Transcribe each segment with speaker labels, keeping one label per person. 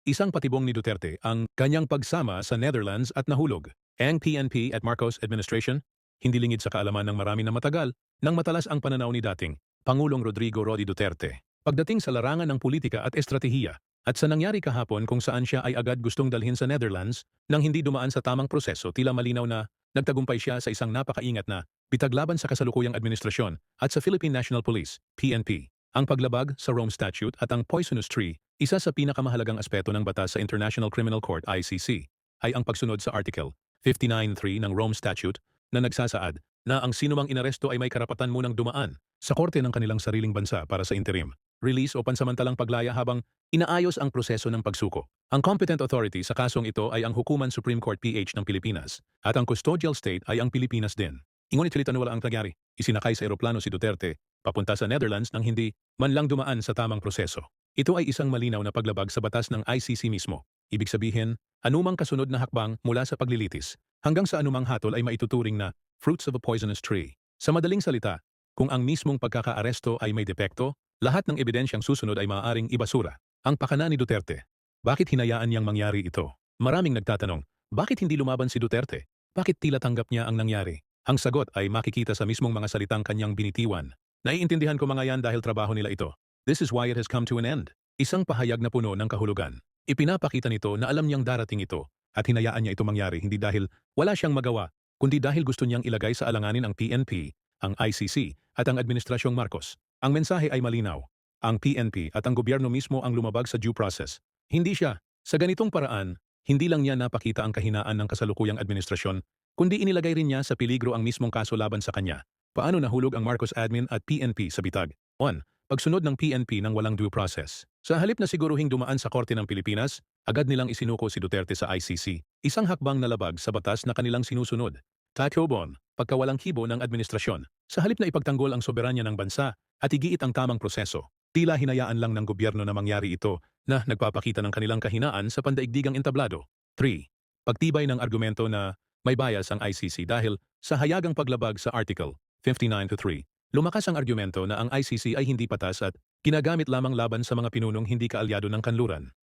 Speaker 1: Isang patibong ni Duterte ang kanyang pagsama sa Netherlands at nahulog. Ang PNP at Marcos administration, hindi lingid sa kaalaman ng marami na matagal, nang matalas ang pananaw ni dating Pangulong Rodrigo Roy Duterte. Pagdating sa larangan ng politika at estratehiya, at sa nangyari kahapon kung saan siya ay agad gustong dalhin sa Netherlands nang hindi dumaan sa tamang proseso, tila malinaw na nagtagumpay siya sa isang napakaingat na bitaglaban sa kasalukuyang administrasyon at sa Philippine National Police, PNP. Ang paglabag sa Rome Statute at ang poisonous tree, isa sa pinakamahalagang aspeto ng batas sa International Criminal Court ICC, ay ang pagsunod sa Article 59.3 ng Rome Statute na nagsasaad na ang sinumang inaresto ay may karapatan munang dumaan sa korte ng kanilang sariling bansa para sa interim release o pansamantalang paglaya habang inaayos ang proseso ng pagsuko. Ang competent authority sa kasong ito ay ang Hukuman Supreme Court PH ng Pilipinas at ang custodial state ay ang Pilipinas din. Ngunit wala ang nangyari. Isinakay sa eroplano si Duterte papunta sa Netherlands nang hindi man lang dumaan sa tamang proseso. Ito ay isang malinaw na paglabag sa batas ng ICC mismo. Ibig sabihin, anumang kasunod na hakbang mula sa paglilitis hanggang sa anumang hatol ay maituturing na fruits of a poisonous tree. Sa madaling salita, kung ang mismong pagkakaaresto ay may depekto, lahat ng ebidensyang susunod ay maaaring ibasura. Ang pakana ni Duterte. Bakit hinayaan niyang mangyari ito? Maraming nagtatanong, bakit hindi lumaban si Duterte? Bakit tila tanggap niya ang nangyari? Ang sagot ay makikita sa mismong mga salitang kanyang binitiwan. Naiintindihan ko mga yan dahil trabaho nila ito. This is why it has come to an end. Isang pahayag na puno ng kahulugan. Ipinapakita nito na alam niyang darating ito at hinayaan niya ito mangyari hindi dahil wala siyang magawa, kundi dahil gusto niyang ilagay sa alanganin ang PNP, ang ICC at ang Administrasyong Marcos. Ang mensahe ay malinaw. Ang PNP at ang gobyerno mismo ang lumabag sa due process. Hindi siya. Sa ganitong paraan, hindi lang niya napakita ang kahinaan ng kasalukuyang administrasyon, kundi inilagay rin niya sa peligro ang mismong kaso laban sa kanya. Paano nahulog ang Marcos admin at PNP sa bitag? 1. Pagsunod ng PNP ng walang due process. Sa halip na siguruhing dumaan sa Korte ng Pilipinas, agad nilang isinuko si Duterte sa ICC. Isang hakbang na labag sa batas na kanilang sinusunod. Tacobon, pagkawalang kibo ng administrasyon. Sa halip na ipagtanggol ang soberanya ng bansa at igiit ang tamang proseso, tila hinayaan lang ng gobyerno na mangyari ito na nagpapakita ng kanilang kahinaan sa pandaigdigang entablado. 3. Pagtibay ng argumento na may bias ang ICC dahil sa hayagang paglabag sa Article 59.3. Lumakas ang argumento na ang ICC ay hindi patas at ginagamit lamang laban sa mga pinunong hindi kaalyado ng kanluran.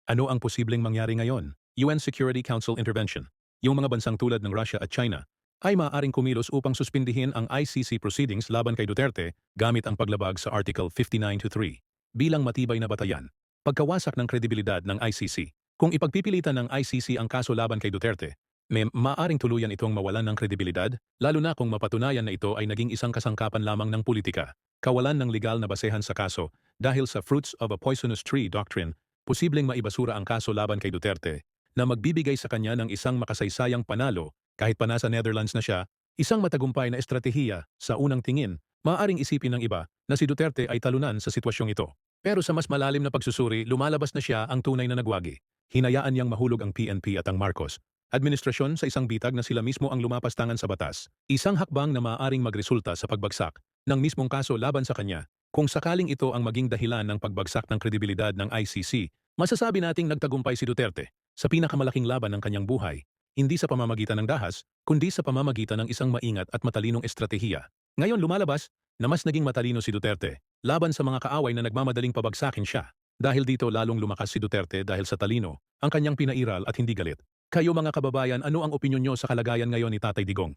Speaker 1: Ano ang posibleng mangyari ngayon? UN Security Council Intervention. Yung mga bansang tulad ng Russia at China ay maaaring kumilos upang suspindihin ang ICC proceedings laban kay Duterte gamit ang paglabag sa Article 59.3 bilang matibay na batayan. Pagkawasak ng kredibilidad ng ICC. Kung ipagpipilitan ng ICC ang kaso laban kay Duterte, may maaaring tuluyan itong mawalan ng kredibilidad, lalo na kung mapatunayan na ito ay naging isang kasangkapan lamang ng politika. Kawalan ng legal na basehan sa kaso dahil sa fruits of a poisonous tree doctrine, posibleng maibasura ang kaso laban kay Duterte na magbibigay sa kanya ng isang makasaysayang panalo kahit pa nasa Netherlands na siya, isang matagumpay na estratehiya sa unang tingin, maaaring isipin ng iba na si Duterte ay talunan sa sitwasyong ito. Pero sa mas malalim na pagsusuri, lumalabas na siya ang tunay na nagwagi. Hinayaan niyang mahulog ang PNP at ang Marcos administrasyon sa isang bitag na sila mismo ang lumapastangan sa batas. Isang hakbang na maaaring magresulta sa pagbagsak ng mismong kaso laban sa kanya. Kung sakaling ito ang maging dahilan ng pagbagsak ng kredibilidad ng ICC, masasabi nating nagtagumpay si Duterte sa pinakamalaking laban ng kanyang buhay, hindi sa pamamagitan ng dahas, kundi sa pamamagitan ng isang maingat at matalinong estratehiya. Ngayon lumalabas na mas naging matalino si Duterte laban sa mga kaaway na nagmamadaling pabagsakin siya. Dahil dito lalong lumakas si Duterte dahil sa talino, ang kanyang pinairal at hindi galit. Kayo mga kababayan, ano ang opinyon nyo sa kalagayan ngayon ni Tatay Digong?